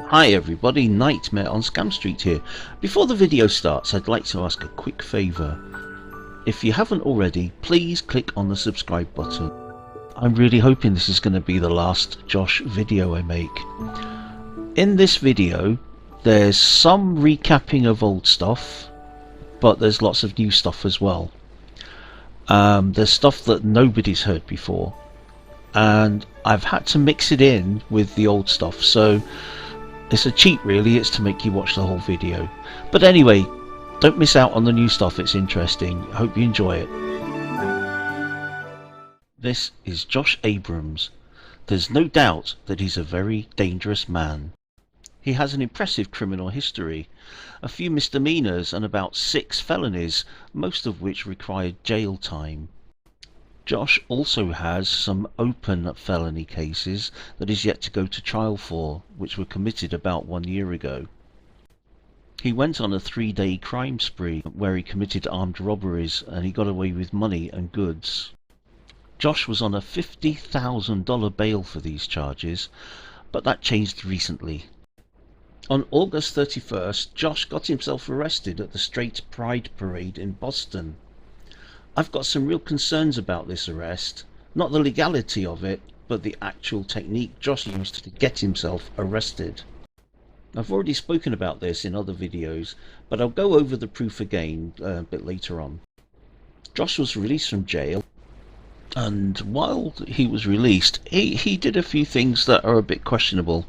Hi everybody, Nightmare on Scam Street here. Before the video starts, I'd like to ask a quick favour. If you haven't already, please click on the subscribe button. I'm really hoping this is going to be the last Josh video I make. In this video, there's some recapping of old stuff, but there's lots of new stuff as well. There's stuff that nobody's heard before, and I've had to mix it in with the old stuff, so it's a cheat really. It's to make you watch the whole video. But anyway, don't miss out on the new stuff, it's interesting. I hope you enjoy it. This is Josh Abrams. There's no doubt that he's a very dangerous man. He has an impressive criminal history, a few misdemeanors and about 6 felonies, most of which required jail time. Josh also has some open felony cases that is yet to go to trial for, which were committed about 1 year ago. He went on a 3-day crime spree where he committed armed robberies and he got away with money and goods. Josh was on a $50,000 bail for these charges, but that changed recently. On August 31st, Josh got himself arrested at the Straight Pride Parade in Boston. I've got some real concerns about this arrest, not the legality of it, but the actual technique Josh used to get himself arrested. I've already spoken about this in other videos, but I'll go over the proof again a bit later on. Josh was released from jail, and while he was released, he did a few things that are a bit questionable.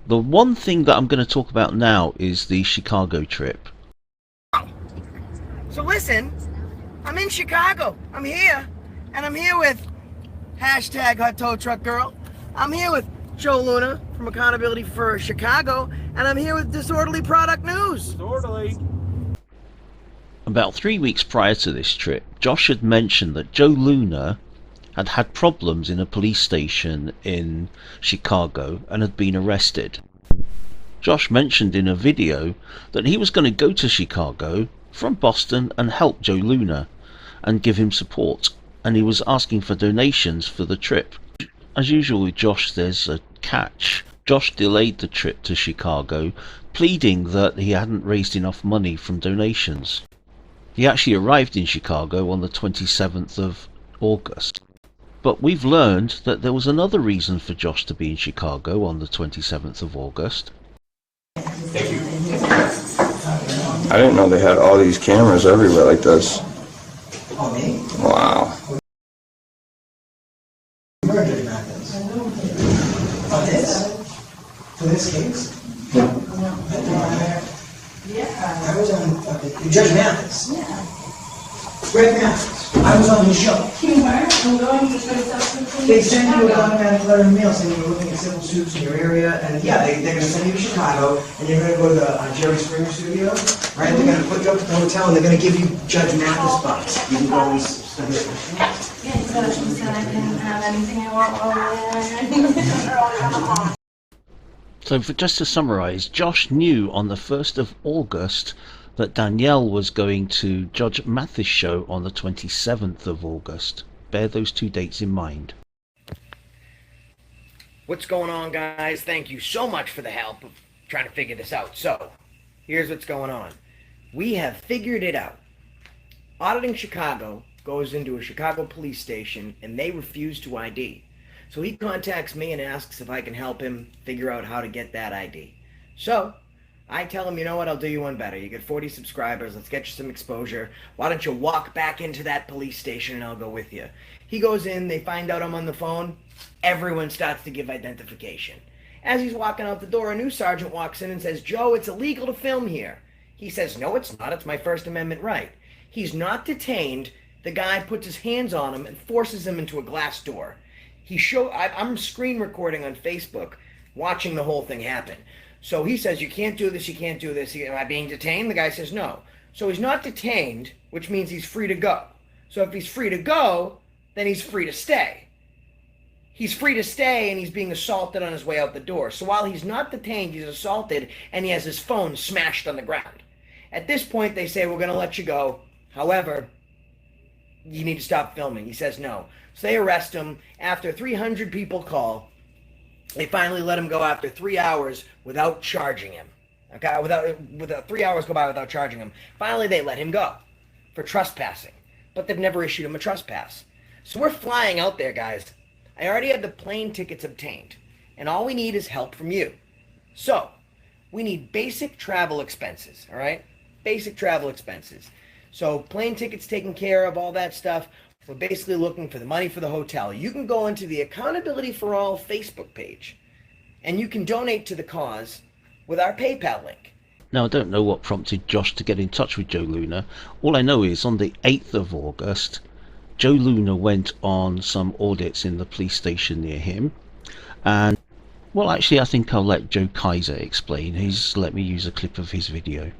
The one thing that I'm going to talk about now is the Chicago trip. So listen, I'm in Chicago. I'm here, and I'm here with hashtag Hot Tow Truck Girl. I'm here with Joe Luna from Accountability for Chicago, and I'm here with Disorderly Product News. Disorderly. About 3 weeks prior to this trip, Josh had mentioned that Joe Luna had had problems in a police station in Chicago and had been arrested. Josh mentioned in a video that he was going to go to Chicago from Boston and help Joe Luna and give him support, and he was asking for donations for the trip. As usual with Josh, there's a catch. Josh delayed the trip to Chicago, pleading that he hadn't raised enough money from donations. He actually arrived in Chicago on the 27th of August. But we've learned that there was another reason for Josh to be in Chicago on the 27th of August. I didn't know they had all these cameras everywhere like this. Wow. Murder methods. On this? For this case? I was on Judge Mathis. Greg Mathis. I was on his show. They sent you an automatic letter in the mail saying you were looking at civil suits in your area, and yeah, they're going to send you to Chicago, and you're going to go to the Jerry Springer studio, right? They're going to put you up at the hotel, and they're going to give you Judge Mathis bucks. You can go and study it. Yeah, he said I can have anything I want. So just to summarise, Josh knew on the 1st of August that Danielle was going to Judge Mathis' show on the 27th of August. Bear those 2 dates in mind. What's going on, guys? Thank you so much for the help of trying to figure this out. So, here's what's going on. We have figured it out. Auditing Chicago goes into a Chicago police station, and they refuse to ID. So he contacts me and asks if I can help him figure out how to get that ID. So, I tell him, you know what, I'll do you one better. You get 40 subscribers, let's get you some exposure. Why don't you walk back into that police station and I'll go with you. He goes in, they find out I'm on the phone. Everyone starts to give identification. As he's walking out the door, a new sergeant walks in and says, Joe, it's illegal to film here. He says, no, it's not. It's my First Amendment right. He's not detained. The guy puts his hands on him and forces him into a glass door. I'm screen recording on Facebook, watching the whole thing happen. So he says, you can't do this, you can't do this. Am I being detained? The guy says no. So he's not detained, which means he's free to go. So if he's free to go, then he's free to stay. He's free to stay, and he's being assaulted on his way out the door. So while he's not detained, he's assaulted, and he has his phone smashed on the ground. At this point, they say, we're going to let you go. However, you need to stop filming. He says no. So they arrest him. After 300 people call, They finally let him go after 3 hours without charging him. Okay, without 3 hours go by without charging him. Finally, they let him go for trespassing, but they've never issued him a trespass. So we're flying out there, guys. I already have the plane tickets obtained, and all we need is help from you. So we need basic travel expenses, all right? Basic travel expenses. So plane tickets taken care of, all that stuff. We're basically looking for the money for the hotel. You can go into the Accountability for All Facebook page, and you can donate to the cause with our PayPal link. Now, I don't know what prompted Josh to get in touch with Joe Luna. All I know is on the 8th of August, Joe Luna went on some audits in the police station near him. And, well, actually, I think I'll let Joe Kaiser explain. He's let me use a clip of his video.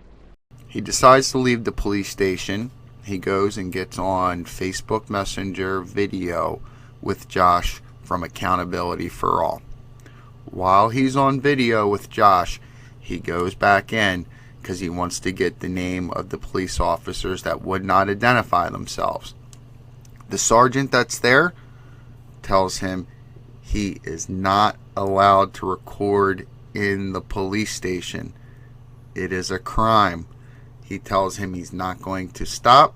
He decides to leave the police station. He goes and gets on Facebook Messenger video with Josh from Accountability for All. While he's on video with Josh, he goes back in because he wants to get the name of the police officers that would not identify themselves. The sergeant that's there tells him he is not allowed to record in the police station. It is a crime. He tells him he's not going to stop.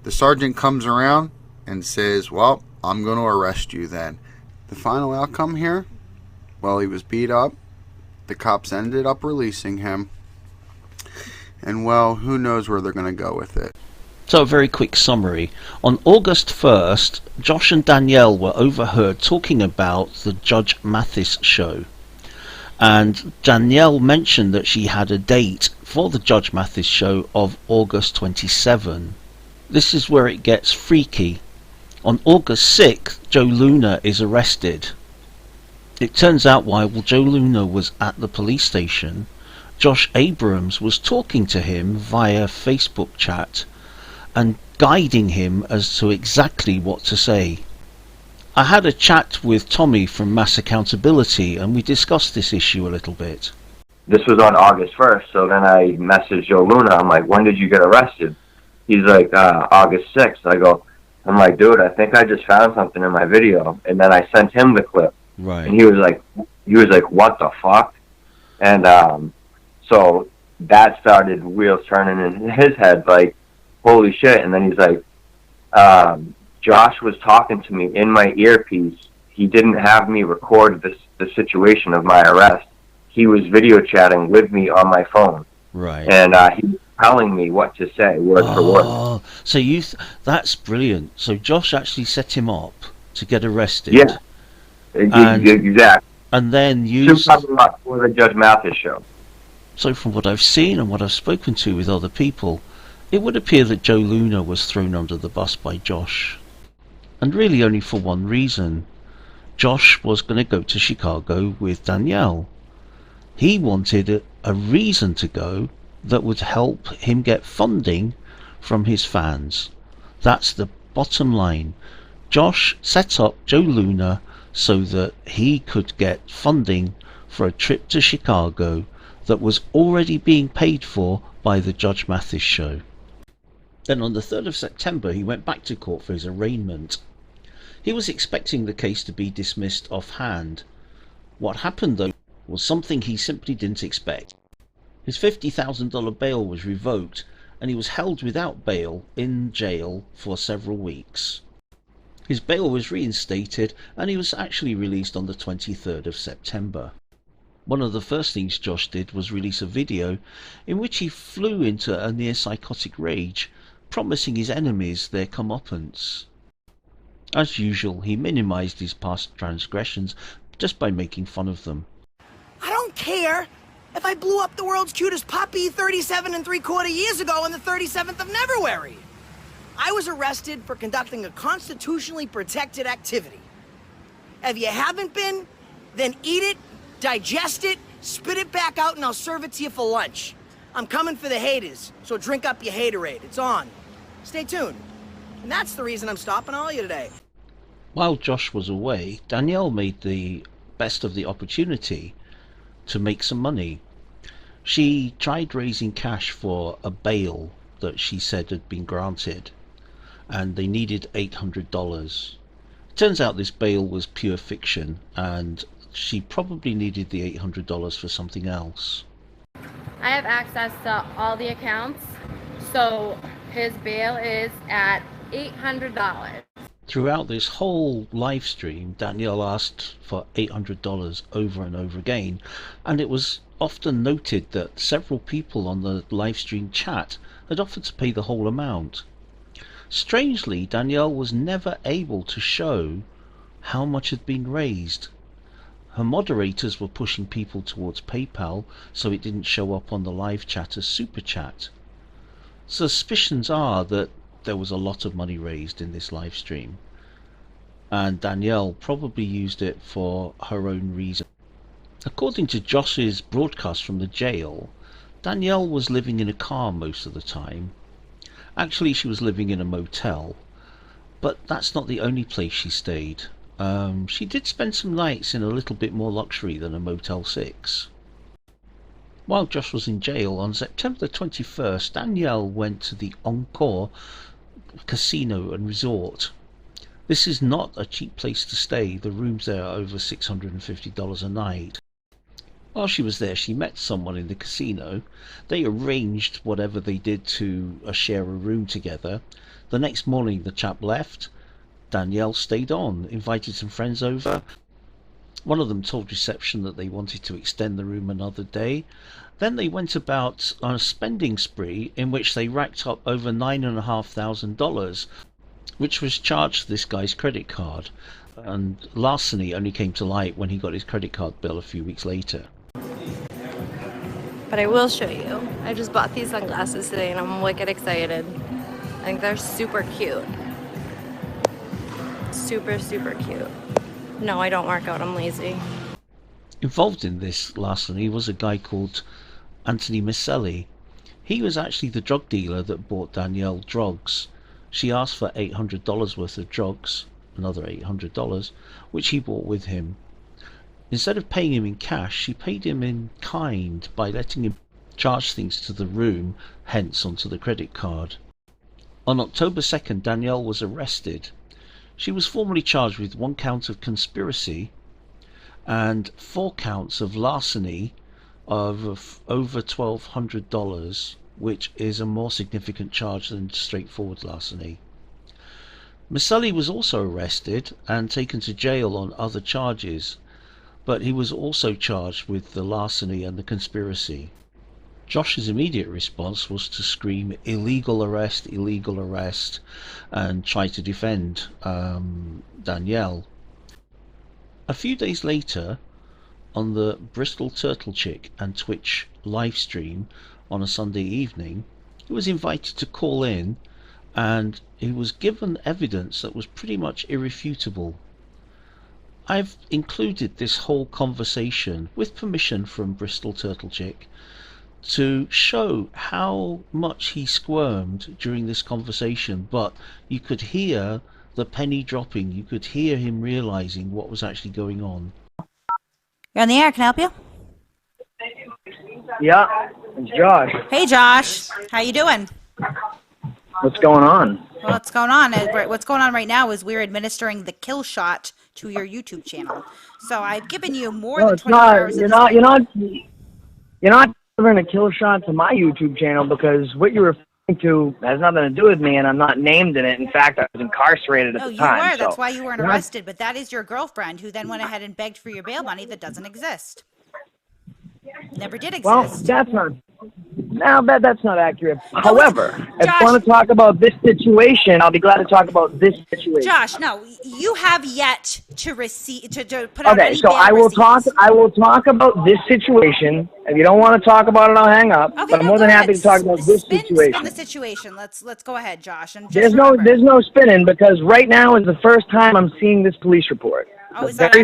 The sergeant comes around and says, well, I'm going to arrest you then. The final outcome here, well, he was beat up. The cops ended up releasing him. And, well, who knows where they're going to go with it. So a very quick summary. On August 1st, Josh and Danielle were overheard talking about the Judge Mathis show. And Danielle mentioned that she had a date for the Judge Mathis show of August 27. This is where it gets freaky. On August 6th, Joe Luna is arrested. It turns out while Joe Luna was at the police station, Josh Abrams was talking to him via Facebook chat and guiding him as to exactly what to say. I had a chat with Tommy from Mass Accountability and we discussed this issue a little bit. This was on August 1st, so then I messaged Joe Luna. I'm like, when did you get arrested? He's like, August 6th. I'm like, dude, I think I just found something in my video. And then I sent him the clip. Right. And he was like, what the fuck? And so that started wheels turning in his head, like, holy shit. And then he's like, Josh was talking to me in my earpiece. He didn't have me record the situation of my arrest. He was video chatting with me on my phone. Right. And he was telling me what to say, word for word. So that's brilliant. So Josh actually set him up to get arrested. Yeah. Exactly. And then used... for the Judge Mathis show. So from what I've seen and what I've spoken to with other people, it would appear that Joe Luna was thrown under the bus by Josh. And really only for one reason. Josh was going to go to Chicago with Danielle. He wanted a reason to go that would help him get funding from his fans. That's the bottom line. Josh set up Joe Luna so that he could get funding for a trip to Chicago that was already being paid for by the Judge Mathis show. Then on the 3rd of September he went back to court for his arraignment. He was expecting the case to be dismissed offhand. What happened though was something he simply didn't expect. His $50,000 bail was revoked and he was held without bail in jail for several weeks. His bail was reinstated and he was actually released on the 23rd of September. One of the first things Josh did was release a video in which he flew into a near psychotic rage, promising his enemies their comeuppance. As usual, he minimized his past transgressions just by making fun of them. I don't care if I blew up the world's cutest puppy 37 3/4 years ago on the 37th of February. I was arrested for conducting a constitutionally protected activity. If you haven't been, then eat it, digest it, spit it back out, and I'll serve it to you for lunch. I'm coming for the haters, so drink up your haterade. It's on. Stay tuned. And that's the reason I'm stopping all of you today. While Josh was away, Danielle made the best of the opportunity to make some money. She tried raising cash for a bail that she said had been granted, and they needed $800. Turns out this bail was pure fiction, and she probably needed the $800 for something else. I have access to all the accounts, so his bail is at $800. Throughout this whole live stream, Danielle asked for $800 over and over again, and it was often noted that several people on the live stream chat had offered to pay the whole amount. Strangely, Danielle was never able to show how much had been raised. Her moderators were pushing people towards PayPal so it didn't show up on the live chat as super chat. Suspicions are that there was a lot of money raised in this live stream, and Danielle probably used it for her own reason. According to Josh's broadcast from the jail, Danielle was living in a car most of the time. Actually, she was living in a motel, but that's not the only place she stayed. She did spend some nights in a little bit more luxury than a Motel 6. While Josh was in jail, on September the 21st, Danielle went to the Encore Casino and Resort. This is not a cheap place to stay. The rooms there are over $650 a night. While she was there, she met someone in the casino. They arranged whatever they did to share a room together. The next morning the chap left. Danielle stayed on, invited some friends over. One of them told reception that they wanted to extend the room another day. Then they went about on a spending spree in which they racked up over $9,500, which was charged to this guy's credit card. And larceny only came to light when he got his credit card bill a few weeks later. But I will show you. I just bought these sunglasses today and I'm wicked excited. I think they're super cute. Super, super cute. No, I don't work out. I'm lazy. Involved in this larceny was a guy called Anthony Miscelli. He was actually the drug dealer that bought Danielle drugs. She asked for $800 worth of drugs, another $800, which he bought with him. Instead of paying him in cash, she paid him in kind by letting him charge things to the room, hence onto the credit card. On October 2nd, Danielle was arrested. She was formally charged with 1 count of conspiracy and 4 counts of larceny of over $1,200, which is a more significant charge than straightforward larceny. Miscelli was also arrested and taken to jail on other charges, but he was also charged with the larceny and the conspiracy. Josh's immediate response was to scream illegal arrest, and try to defend Danielle. A few days later, on the Bristol Turtle Chick and Twitch live stream on a Sunday evening, he was invited to call in, and he was given evidence that was pretty much irrefutable. I've included this whole conversation, with permission from Bristol Turtle Chick, to show how much he squirmed during this conversation, but you could hear the penny dropping. You could hear him realizing what was actually going on. You're on the air. Can I help you? Yeah, it's Josh. Hey, Josh. How you doing? What's going on? Well, what's going on? What's going on right now is we're administering the kill shot to your YouTube channel. So I've given you more than 24 hours. You're not delivering a kill shot to my YouTube channel, because what you're referring to has nothing to do with me, and I'm not named in it. In fact, I was incarcerated at the time. No, you were. That's so why you weren't arrested. But that is your girlfriend, who then went ahead and begged for your bail money that doesn't exist. Never did exist. Well, that's not accurate. However, if Josh, you want to talk about this situation, I'll be glad to talk about this situation. Josh, no, you have yet to receive to put out any so bail I will receipts. I will talk about this situation. If you don't want to talk about it, I'll hang up. Okay, but I'm more than happy to talk about this situation. Spin the situation. Let's go ahead, Josh. And just There's no spinning, because right now is the first time I'm seeing this police report.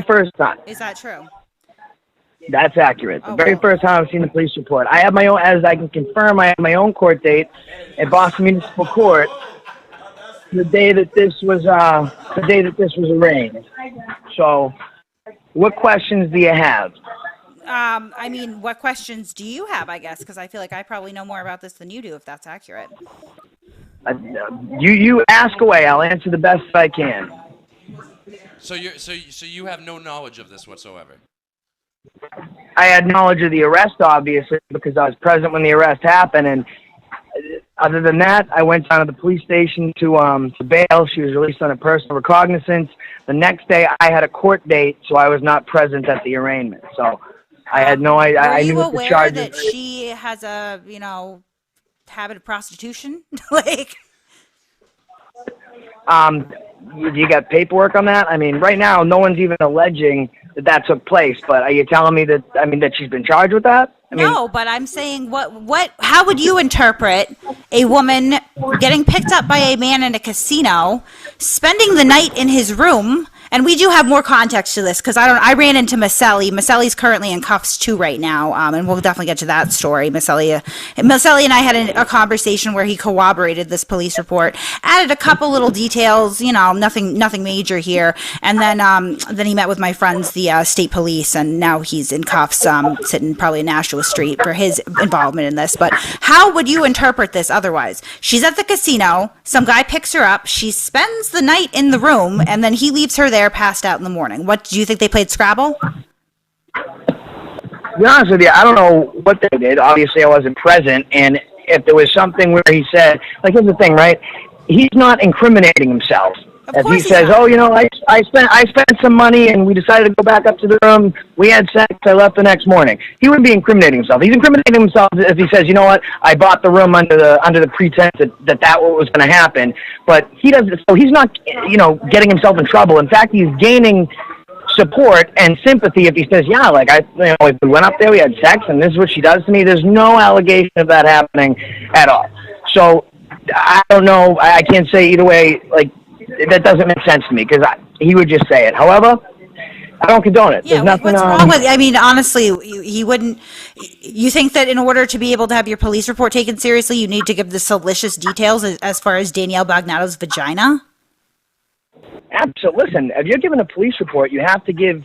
First time. Is that true? That's accurate. The very first time I've seen the police report. I have my own, as I can confirm, I have my own court date at Boston Municipal Court the day that this was arraigned. So, what questions do you have? I mean, what questions do you have, I guess? Because I feel like I probably know more about this than you do, if that's accurate. You ask away. I'll answer the best I can. So you have no knowledge of this whatsoever? I had knowledge of the arrest, obviously, because I was present when the arrest happened. And other than that, I went down to the police station to bail. She was released on a personal recognizance. The next day, I had a court date, so I was not present at the arraignment. So I had no idea. Were I you knew what the aware charges that she has a, habit of prostitution? Like, you got paperwork on that? I mean, right now, no one's even alleging that took place. But are you telling me that that she's been charged with that? no, but I'm saying how would you interpret a woman getting picked up by a man in a casino, spending the night in his room? And we do have more context to this because I ran into Maselli. Maselli's currently in cuffs too right now, and we'll definitely get to that story. Maselli and I had a conversation where he corroborated this police report, added a couple little details, nothing major here, and then he met with my friends, the state police, and now he's in cuffs, sitting probably in Nashua Street for his involvement in this. But how would you interpret this otherwise? She's at the casino, some guy picks her up, she spends the night in the room, and then he leaves her there passed out in the morning. What do you think, they played Scrabble? To be honest with you, I don't know what they did. Obviously, I wasn't present, and if there was something where he said, here's the thing, right? He's not incriminating himself. If he says, I spent some money and we decided to go back up to the room, we had sex, I left the next morning. He wouldn't be incriminating himself. He's incriminating himself if he says, I bought the room under the pretense that was going to happen. But he doesn't. So he's not, getting himself in trouble. In fact, he's gaining support and sympathy if he says, we went up there, we had sex, and this is what she does to me. There's no allegation of that happening at all. So I don't know. I can't say either way. That doesn't make sense to me because he would just say it. However, I don't condone it. Yeah, There's nothing what's wrong with? I mean, honestly, he wouldn't. You think that in order to be able to have your police report taken seriously, you need to give the salacious details as far as Danielle Bognanno's vagina? Absolutely. Listen, if you're giving a police report, you have to give.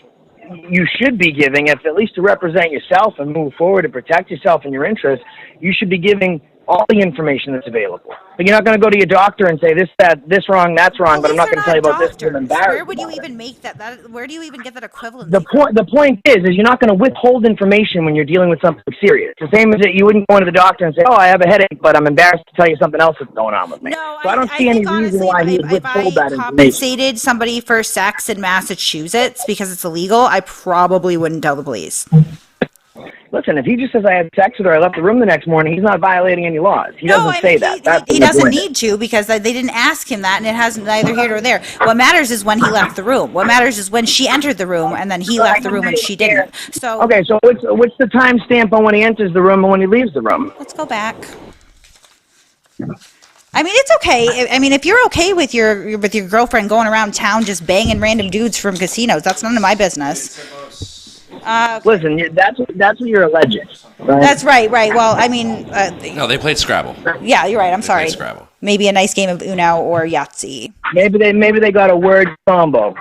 You should be giving, if at least to represent yourself and move forward and protect yourself and your interests, you should be giving all the information that's available. But you're not going to go to your doctor and say this wrong, that's wrong, but I'm not going to tell you about this. Where would you even make that? Where do you even get that equivalent? The point is you're not going to withhold information when you're dealing with something serious. The same as that you wouldn't go into the doctor and say, I have a headache, but I'm embarrassed to tell you something else that's going on with me. No, so I don't see any reason why he would withhold that information. If I compensated somebody for sex in Massachusetts because it's illegal, I probably wouldn't tell the police. Listen, if he just says I had sex with her, I left the room the next morning, he's not violating any laws. He doesn't say that. He doesn't need to because they didn't ask him that, and it has neither here nor there. What matters is when he left the room. What matters is when she entered the room, and then he left the room and she didn't. So okay, so what's the time stamp on when he enters the room and when he leaves the room? Let's go back. I mean, it's okay. I mean, if you're okay with your girlfriend going around town just banging random dudes from casinos, that's none of my business. Listen, that's what you're alleging. Right? That's right. Well, I mean, no, they played Scrabble. Yeah, you're right. I'm sorry. Played Scrabble. Maybe a nice game of Uno or Yahtzee. Maybe they got a word combo.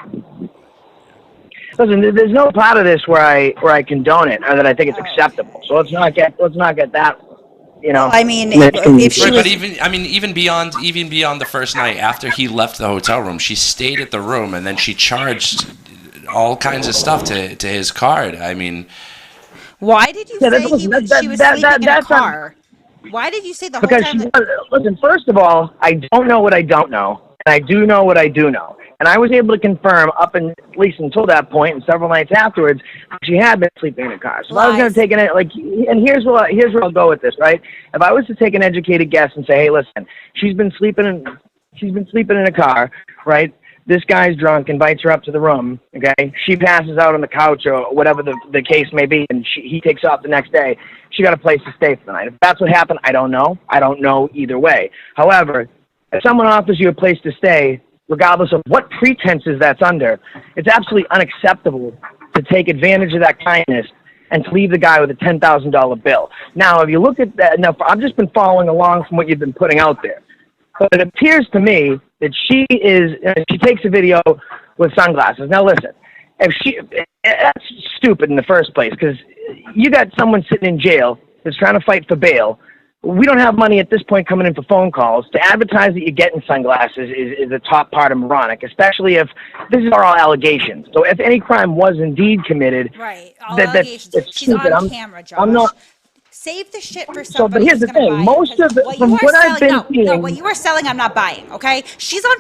Listen, there's no part of this where I condone it or that I think it's acceptable. So let's not get that. I mean, if she was, but even beyond the first night after he left the hotel room, she stayed at the room and then she charged all kinds of stuff to his card. I mean, why did you say she was sleeping in a car? Why did you say the whole time? Listen, first of all, I don't know what I don't know, and I do know what I do know. And I was able to confirm at least until that point and several nights afterwards, she had been sleeping in a car. So if I was going to take and here's where I'll go with this, right? If I was to take an educated guess and say, hey, listen, she's been sleeping in a car, right? This guy's drunk, invites her up to the room, okay? She passes out on the couch or whatever the case may be, and he takes off the next day. She got a place to stay for the night. If that's what happened, I don't know. I don't know either way. However, if someone offers you a place to stay, regardless of what pretenses that's under, it's absolutely unacceptable to take advantage of that kindness and to leave the guy with a $10,000 bill. Now, if you look at that, now I've just been following along from what you've been putting out there. But it appears to me that she takes a video with sunglasses. Now listen, that's stupid in the first place because you got someone sitting in jail that's trying to fight for bail, we don't have money at this point coming in for phone calls. To advertise that you're getting sunglasses is a top part of moronic, especially if this are all allegations. So if any crime was indeed committed, right, all allegations. She's stupid. on camera, Josh. I'm not. Save the shit for So, but somebody here's who's the going to thing. buy Most it. of the, from what I've been seeing, what you are selling, I'm not buying. Okay, she's on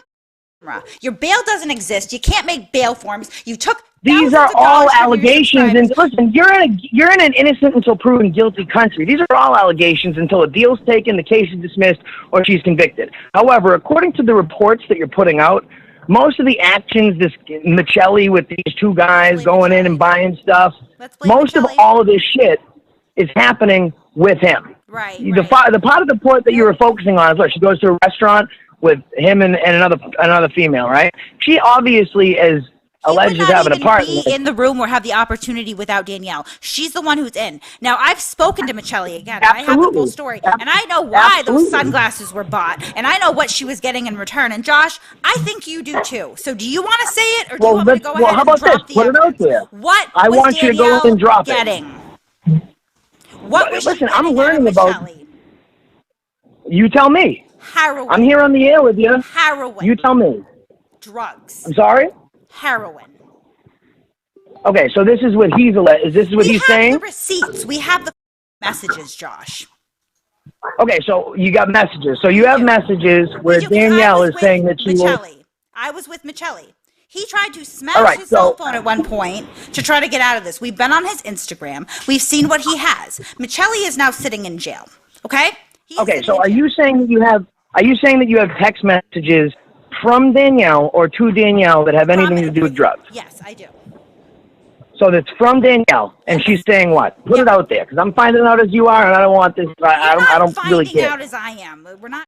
camera. Your bail doesn't exist. You can't make bail forms. You took. These are all allegations, and listen, you're in an innocent until proven guilty country. These are all allegations until a deal's taken, the case is dismissed, or she's convicted. However, according to the reports that you're putting out, most of the actions, this Michelli with these two guys going in and buying stuff, most of all of this shit is happening with him. Right. The part of the point that you were focusing on is, look, she goes to a restaurant with him and another female, right? She obviously is alleged to have an apartment. Be in the room or have the opportunity without Danielle. She's the one who's in. Now, I've spoken to Michelli again. I have the full story, and I know why those sunglasses were bought, and I know what she was getting in return. And Josh, I think you do too. So, do you want to say it, or do you want me to go ahead how about and drop this? the Put it out there. What I was want you to Danielle go and drop getting? it. What was listen, she I'm learning about. Michelli? You tell me. Heroin. I'm here on the air with you. Heroin. You tell me. Drugs. I'm sorry? Heroin. Okay, so this is what he's is this what he's saying? We have the receipts. We have the messages, Josh. Okay, so you got messages. So you have messages where Danielle is saying that she will. I was with Michelli. He tried to smash his cell phone at one point to try to get out of this. We've been on his Instagram. We've seen what he has. Michelli is now sitting in jail. Okay? Okay, so are you saying that you have text messages from Danielle or to Danielle that have anything to do with drugs? Yes, I do. So that's from Danielle, and she's saying what? Put it out there, because I'm finding out as you are, and I don't want this. I don't really care. Finding out as I am. We're not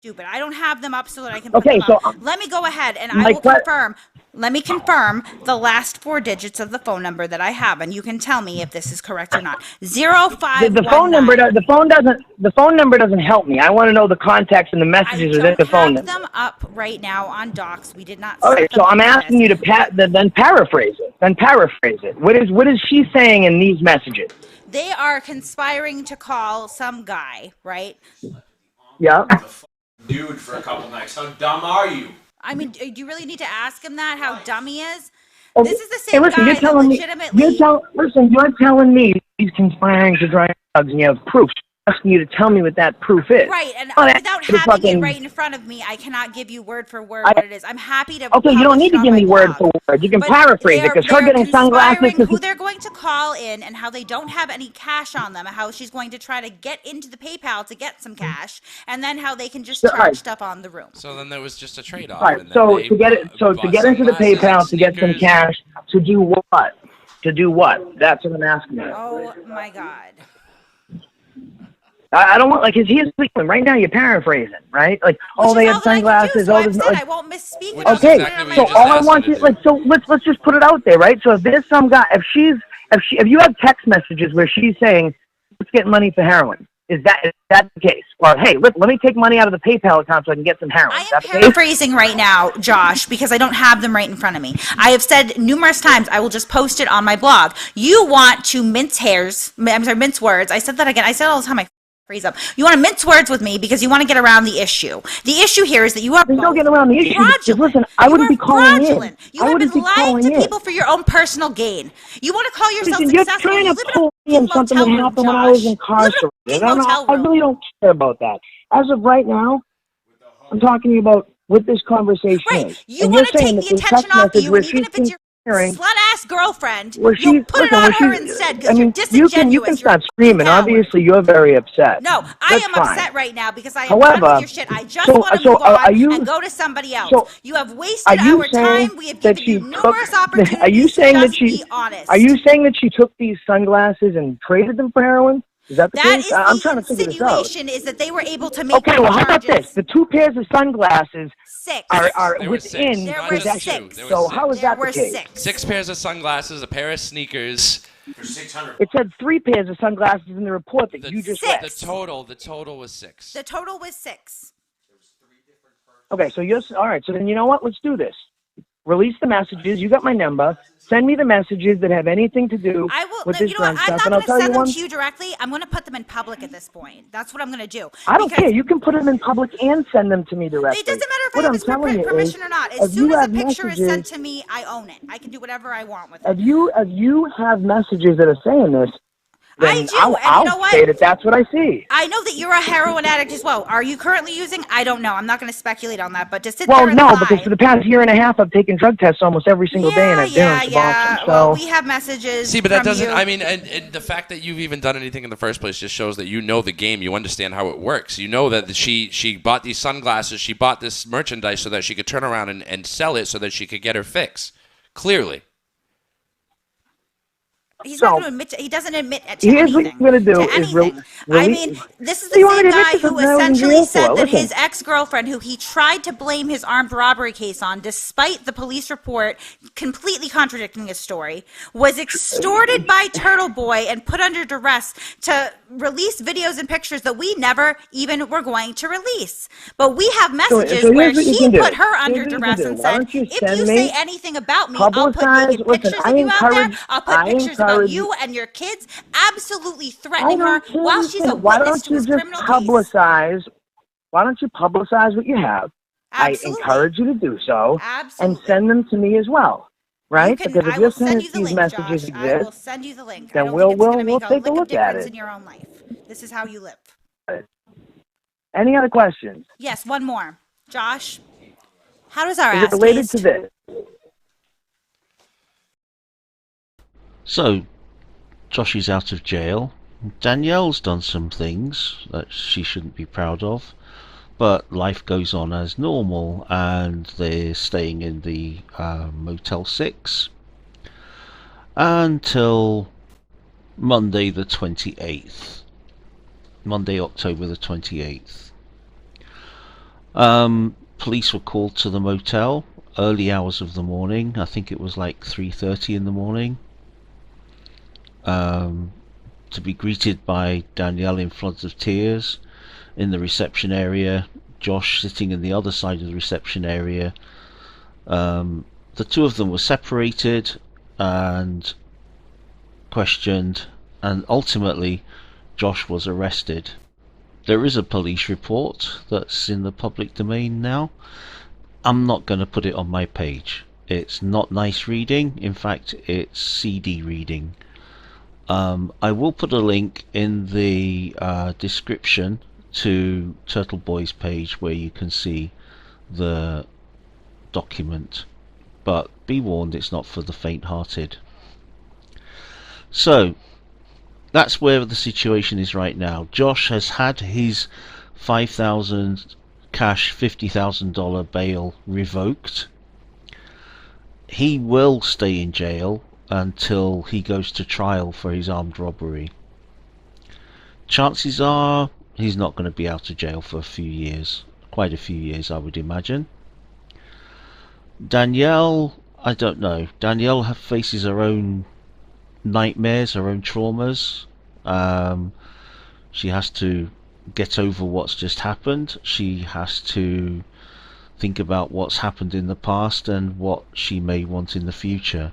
stupid. I don't have them up so that I can. Okay, so let me go ahead and I will confirm. Let me confirm the last 4 digits of the phone number that I have, and you can tell me if this is correct or not. 0519. The phone number doesn't help me. I want to know the context and the messages within the phone number. I don't have them up right now on docs. We did not. Okay, so I'm asking you to then paraphrase it. What is she saying in these messages? They are conspiring to call some guy, right? Yeah. Dude, for a couple nights. How dumb are you? I mean, do you really need to ask him that? How dumb he is? Oh, this is the same guy you're telling that legitimately. You're telling me he's conspiring to drive drugs, and you have proof. I'm asking you to tell me what that proof is. Right, and without having it right in front of me, I cannot give you word for word what it is. I'm happy to. Okay, you don't need to give me word for word. You can paraphrase it, because her getting sunglasses. Who they're going to call in, and how they don't have any cash on them, how she's going to try to get into the PayPal to get some cash, and then how they can just charge stuff on the room. So then there was just a trade-off. Right. So to get into the PayPal to get some cash, to do what? To do what? That's what I'm asking you. Oh my God. I don't want, like, he's right now. You're paraphrasing, right? Like, they have sunglasses. I won't misspeak. Okay, exactly so all I want you, so let's just put it out there, right? So if there's some guy, if you have text messages where she's saying, let's get money for heroin, is that the case? Or hey, let me take money out of the PayPal account so I can get some heroin. I am paraphrasing right now, Josh, because I don't have them right in front of me. I have said numerous times, I will just post it on my blog. You want to mince words. I said that again. I said it all the time. Freeze up. You want to mince words with me because you want to get around the issue. The issue here is that you are don't get around the issue. Listen, I wouldn't be calling in. You have been lying to people for your own personal gain. You want to call yourself successful. You're trying to pull me in something that happened when I was incarcerated. I really don't care about that. As of right now, I'm talking to you about what this conversation is. You want to take the attention off of you, even if it's your slut-ass girlfriend, you'll put it on her instead because you're disingenuous. You can start screaming. Obviously, you're very upset. No, I am upset right now because I am done with your shit. I just want to move on and go to somebody else. You have wasted our time. We have given you numerous opportunities. Are you saying that be honest. Are you saying that she took these sunglasses and traded them for heroin? Is that the case? I'm trying to figure this out. Insinuation is that they were able to make Okay, well, how about this? The 2 pairs of sunglasses are There within possession. So how is that the case? 6 pairs of sunglasses, a pair of sneakers. For 600. It said 3 pairs of sunglasses in the report that you just read. The total was 6. The total was 6. Okay, so all right. So then you know what? Let's do this. release the messages. You got my number. Send me the messages that have anything to do with this gun stuff, I'm and I'll not going to tell you send them one. to you directly. I'm going to put them in public at this point. That's what I'm going to do. I don't care. You can put them in public and send them to me directly. It doesn't matter if what I have I'm his telling you permission is, or not. if As soon you as have the picture is messages, sent to me, I own it. I can do whatever I want with it. if you have messages that are saying this, then I do, I'll and you know what? say that that's what I see. I know that you're a heroin addict as well. Are you currently using? I don't know. I'm not going to speculate on that, but to sit Well, there and no, lie. because for the past year and a half, I've taken drug tests almost every single day, and I've been on Suboxone. So. Well, we have messages. See, but that from doesn't. you. I mean, and the fact that you've even done anything in the first place just shows that you know the game. You understand how it works. You know that she bought these sunglasses. She bought this merchandise so that she could turn around and sell it so that she could get her fix. Clearly. He's not going to admit. He doesn't admit to Here's anything. what you're going to do to anything. I mean, this is the same guy who essentially said that his ex-girlfriend, who he tried to blame his armed robbery case on, despite the police report completely contradicting his story, was extorted by Turtle Boy and put under duress to release videos and pictures that we never even were going to release. But we have messages where he put her under duress and said, if you say anything about me, I'll put naked pictures of you out there. I'll put pictures about you and your kids, absolutely threatening her while she's a witness to his criminal case. Why don't you publicize what you have? Absolutely. I encourage you to do so. Absolutely. And send them to me as well. Right? Because if you're saying these link, messages Josh. exist, I will send you the link. then I don't think it's going to we'll make take a look at difference it. in your own life. This is how you live. Any other questions? Yes, one more. Josh, how does our Is ass it related taste? to this? So, Josh is out of jail. Danielle's done some things that she shouldn't be proud of, but life goes on as normal, and they're staying in the Motel 6 until Monday the 28th. Monday, October the 28th. Police were called to the motel early hours of the morning. I think it was like 3:30 in the morning. To be greeted by Danielle in floods of tears in the reception area, Josh sitting in the other side of the reception area. The two of them were separated and questioned, and ultimately Josh was arrested. There is a police report that's in the public domain now. I'm not going to put it on my page. It's not nice reading. In fact, it's CD reading. I will put a link in the description to Turtle Boy's page where you can see the document, but be warned, it's not for the faint-hearted. So that's where the situation is right now. Josh has had his $5,000 cash, $50,000 bail revoked. He will stay in jail until he goes to trial for his armed robbery. Chances are he's not going to be out of jail for a few years, quite a few years, I would imagine. Danielle, I don't know. Danielle faces her own nightmares, her own traumas. She has to get over what's just happened. She has to think about what's happened in the past and what she may want in the future.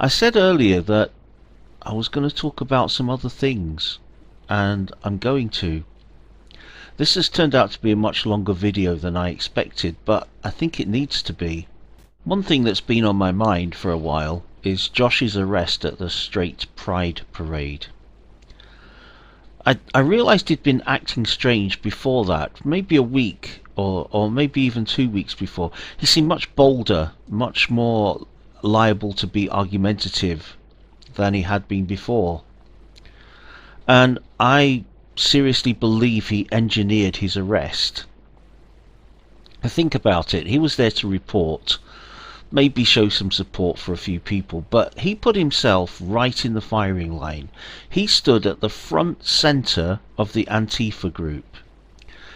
I said earlier that I was going to talk about some other things, and I'm going to. This has turned out to be a much longer video than I expected, but I think it needs to be. One thing that's been on my mind for a while is Josh's arrest at the Straight Pride Parade. I realised he'd been acting strange before that, maybe a week or maybe even 2 weeks before. He seemed much bolder, much more liable to be argumentative than he had been before. And I seriously believe he engineered his arrest. Think about it. He was there to report, maybe show some support for a few people, but he put himself right in the firing line. He stood at the front centre of the Antifa group,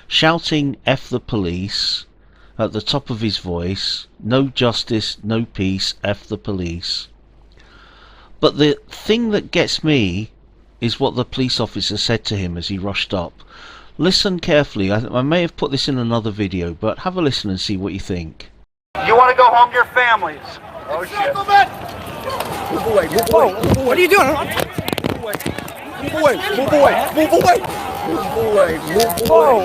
shouting "F the police" at the top of his voice, "No justice, no peace, F the police." But the thing that gets me is what the police officer said to him as he rushed up. Listen carefully. I may have put this in another video, but have a listen and see what you think. You want to go home to your families. Oh, shit. Move away, move away. What are you doing? Move away, move away, move away. Move away, move away.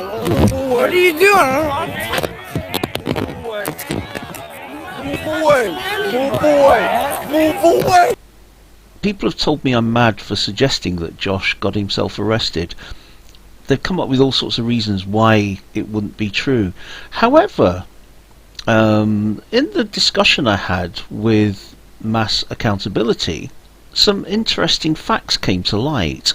What are you doing? Move away. Move away, move away, move away. People have told me I'm mad for suggesting that Josh got himself arrested. They've come up with all sorts of reasons why it wouldn't be true. However, in the discussion I had with Mass Accountability, some interesting facts came to light,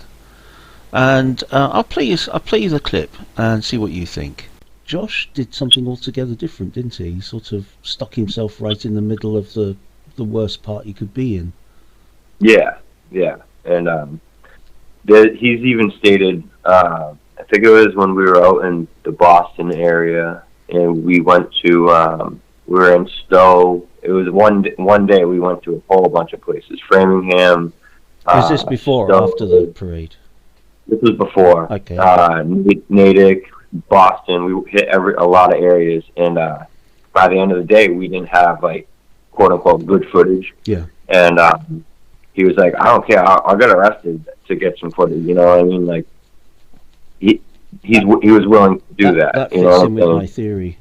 and I'll play you the clip and see what you think. Josh did something altogether different, didn't he? He sort of stuck himself right in the middle of the worst part he could be in. Yeah, and he's even stated. I think it was when we were out in the Boston area, and we went to. We were in Stowe. It was one day we went to a whole bunch of places. Framingham. Was this before or after the parade? This was before. Okay. Natick, Boston. We hit a lot of areas, and by the end of the day, we didn't have like quote unquote good footage. Yeah. And he was like, "I don't care. I'll get arrested to get some footage." You know what I mean? Like he was willing to do that. That you fits know in with my theory.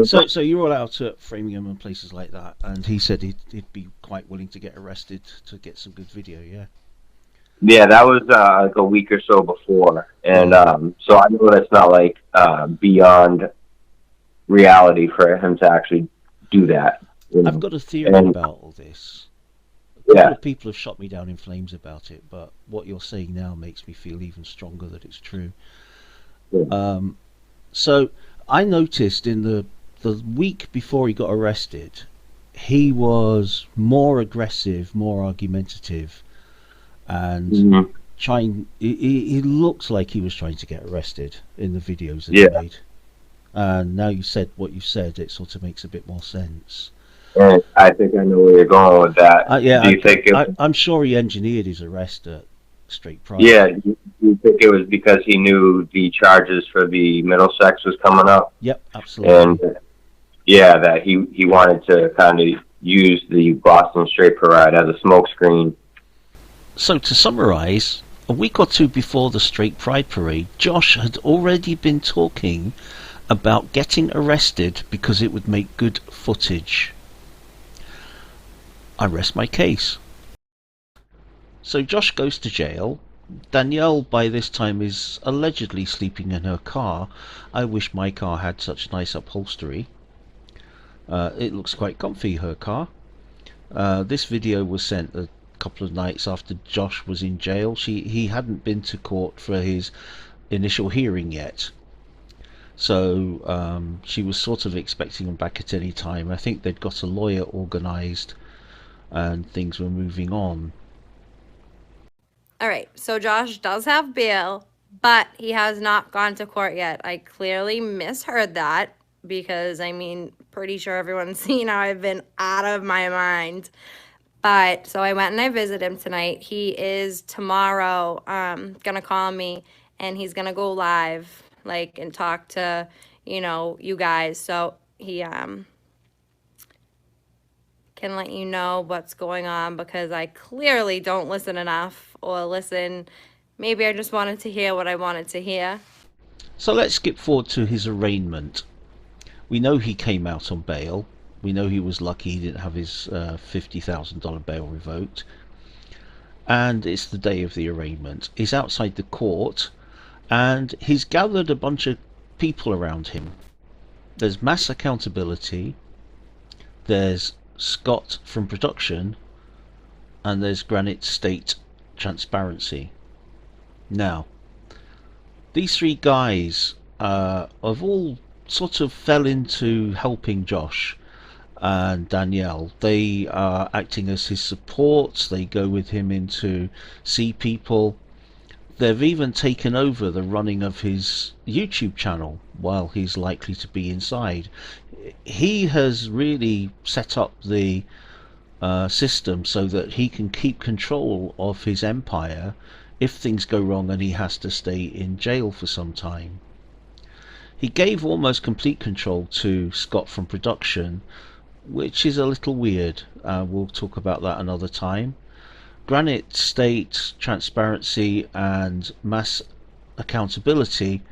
So you're all out at Framingham and places like that, and he said he'd be quite willing to get arrested to get some good video. Yeah. Yeah, that was like a week or so before, and so I know that's not like beyond reality for him to actually do that. You know? I've got a theory about all this. A couple of people have shot me down in flames about it, but what you're saying now makes me feel even stronger that it's true. Yeah. So I noticed in the week before he got arrested, he was more aggressive, more argumentative, and he looked like he was trying to get arrested in the videos that he made. And now you said what you said, it sort of makes a bit more sense. And I think I know where you're going with that. Yeah, Do you think I'm sure he engineered his arrest at Straight Pride. Yeah, do you think it was because he knew the charges for the Middlesex was coming up? Yep, absolutely. And that he wanted to kind of use the Boston Straight Parade as a smokescreen. So to summarise, a week or two before the Straight Pride Parade, Josh had already been talking about getting arrested because it would make good footage. I rest my case. So Josh goes to jail. Danielle by this time is allegedly sleeping in her car. I wish my car had such nice upholstery. It looks quite comfy, her car. This video was sent a couple of nights after Josh was in jail. He hadn't been to court for his initial hearing yet. So she was sort of expecting him back at any time. I think they'd got a lawyer organised and things were moving on. All right, so Josh does have bail, but he has not gone to court yet. I clearly misheard that because, I mean, pretty sure everyone's seen how I've been out of my mind. But so I went and I visited him tonight. He is tomorrow gonna call me and he's gonna go live, like, and talk to, you guys. So he can let you know what's going on because I clearly don't listen enough or listen. Maybe I just wanted to hear what I wanted to hear. So let's skip forward to his arraignment. We know he came out on bail. We know he was lucky he didn't have his $50,000 bail revoked. And it's the day of the arraignment. He's outside the court and he's gathered a bunch of people around him. There's Mass Accountability, there's Scott from production, and there's Granite State Transparency. Now, these three guys have all sort of fell into helping Josh and Danielle. They are acting as his support. They go with him in to see people. They've even taken over the running of his YouTube channel while he's likely to be inside. He has really set up the system so that he can keep control of his empire if things go wrong and he has to stay in jail for some time. He gave almost complete control to Scott from production which is a little weird. We'll talk about that another time. Granite State, transparency, and mass accountability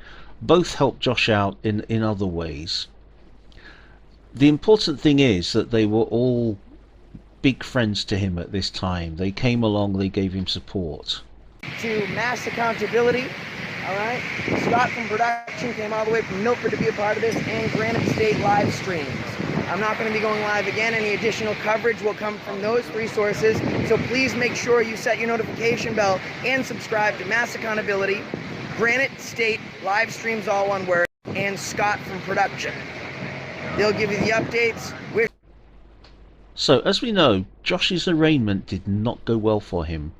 both help Josh out in other ways. The important thing is that they were all big friends to him at this time. They came along, they gave him support. To mass accountability, all right? Scott from production came all the way from Milford to be a part of this, and Granite State live streams. I'm not going to be going live again. Any additional coverage will come from those three sources. So please make sure you set your notification bell and subscribe to Mass Accountability, Granite State live streams, all one word, and Scott from production. They'll give you the updates. So, as we know, Josh's arraignment did not go well for him.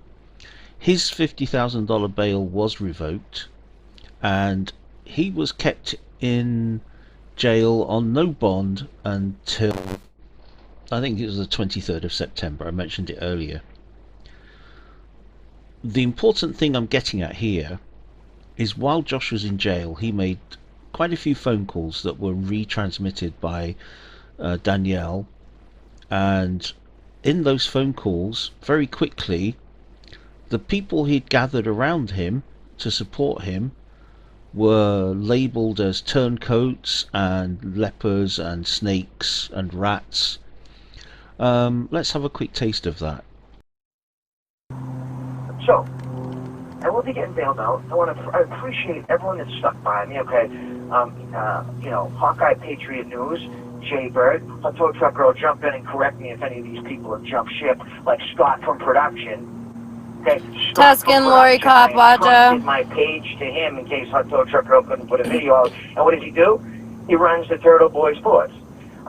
His $50,000 bail was revoked, and he was kept in jail on no bond until, I think it was the 23rd of September. I mentioned it earlier. The important thing I'm getting at here is while Josh was in jail, he made quite a few phone calls that were retransmitted by Danielle, and in those phone calls, very quickly, the people he'd gathered around him to support him were labelled as turncoats and lepers and snakes and rats. Let's have a quick taste of that. So, I will be getting bailed out. I appreciate everyone that stuck by me, okay? Hawkeye Patriot News, Jay Bird, a tow truck girl, jump in and correct me if any of these people have jumped ship, like Scott from production. Okay, Tuscan Lori Copwatcher. My page to him in case Hot Tow Truck Girl couldn't put a video out. And what does he do? He runs the Turtle Boy Sports.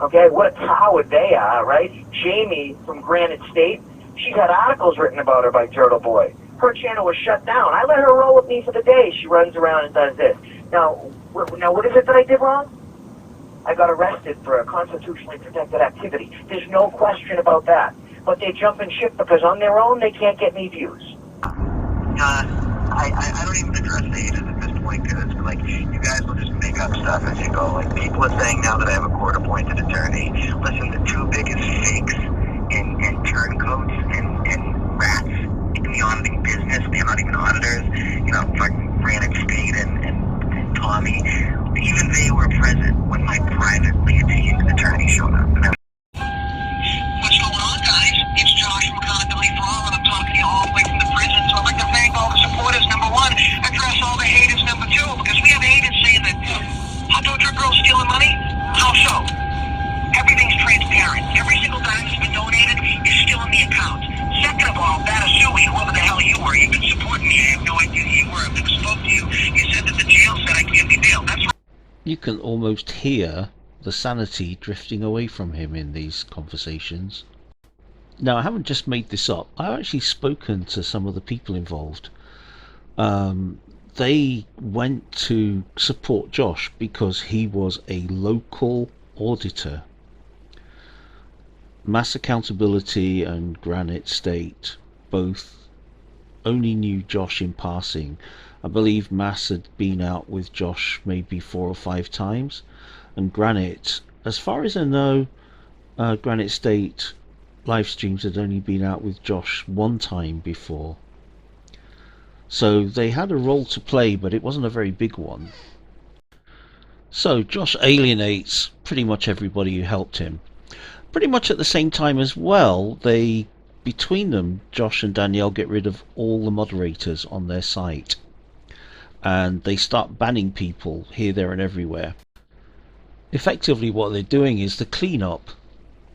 Okay, what a coward they are, right? Jamie from Granite State, she's had articles written about her by Turtle Boy. Her channel was shut down. I let her roll with me for the day. She runs around and does this. Now, what is it that I did wrong? I got arrested for a constitutionally protected activity. There's no question about that. But they jump and ship because on their own they can't get any views. I don't even address the haters at this point because like you guys will just make up stuff as you go. Like people are saying now that I have a court-appointed attorney. Listen, the two biggest fakes in turncoats and rats in the auditing business, they're not even auditors. Fucking Granite State and Tommy. Even they were present when my privately esteemed attorney showed up. What's going on, guys? It's Josh from Accountability for All, and I'm talking to you all the way from the prison. So I'd like to thank all the supporters, number one, address all the haters, number two, because we have haters saying that Hot Dog Truck Girl's stealing money. How so? Everything's transparent. Every single dime that's been donated is still in the account. Second of all, Batasui, whoever the hell you were, you've been supporting me. I have no idea who you were. I've never spoke to you. You said that the jail said I can't be bailed. That's right. You can almost hear the sanity drifting away from him in these conversations. Now, I haven't just made this up. I've actually spoken to some of the people involved. They went to support Josh because he was a local auditor. Mass Accountability and Granite State both only knew Josh in passing. I believe Mass had been out with Josh maybe 4 or 5 times, and Granite, as far as I know, Granite State live streams had only been out with Josh 1 time before. So they had a role to play, but it wasn't a very big one. So Josh alienates pretty much everybody who helped him. Pretty much at the same time as well, between them, Josh and Danielle get rid of all the moderators on their site. And they start banning people here, there and everywhere. Effectively what they're doing is the clean-up.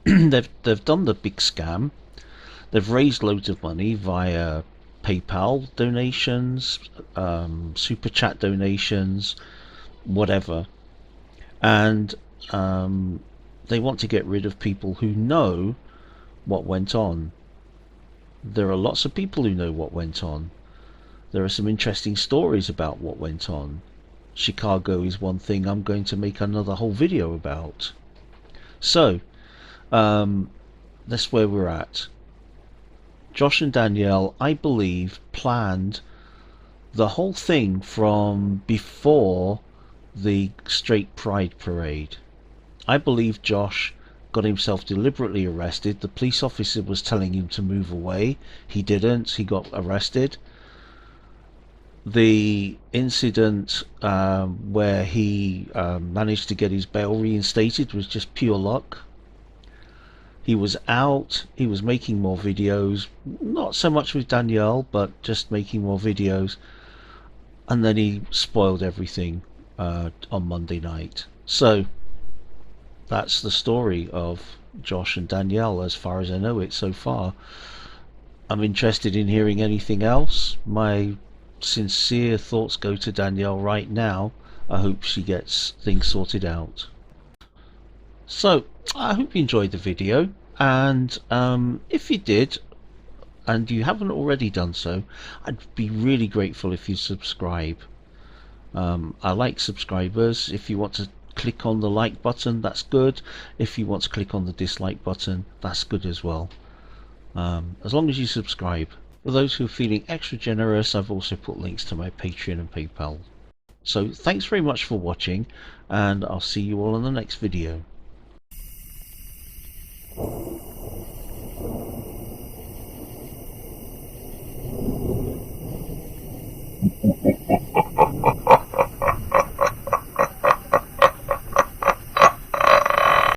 They've done the big scam. They've raised loads of money via PayPal donations, Super Chat donations, whatever. And they want to get rid of people who know what went on. There are lots of people who know what went on. There are some interesting stories about what went on. Chicago is one thing I'm going to make another whole video about. So, that's where we're at. Josh and Danielle, I believe, planned the whole thing from before the Straight Pride Parade. I believe Josh got himself deliberately arrested. The police officer was telling him to move away. He didn't. He got arrested. The incident where he managed to get his bail reinstated was just pure luck. He was out, he was making more videos, not so much with Danielle, but just making more videos, and then he spoiled everything on Monday night. So that's the story of Josh and Danielle as far as I know it so far. I'm interested in hearing anything else. My sincere thoughts go to Danielle right now. I hope she gets things sorted out. So I hope you enjoyed the video, and if you did and you haven't already done so, I'd be really grateful if you subscribe. I like subscribers. If you want to click on the like button, that's good. If you want to click on the dislike button, that's good as well. As long as you subscribe. For those who are feeling extra generous, I've also put links to my Patreon and PayPal. So thanks very much for watching, and I'll see you all in the next video.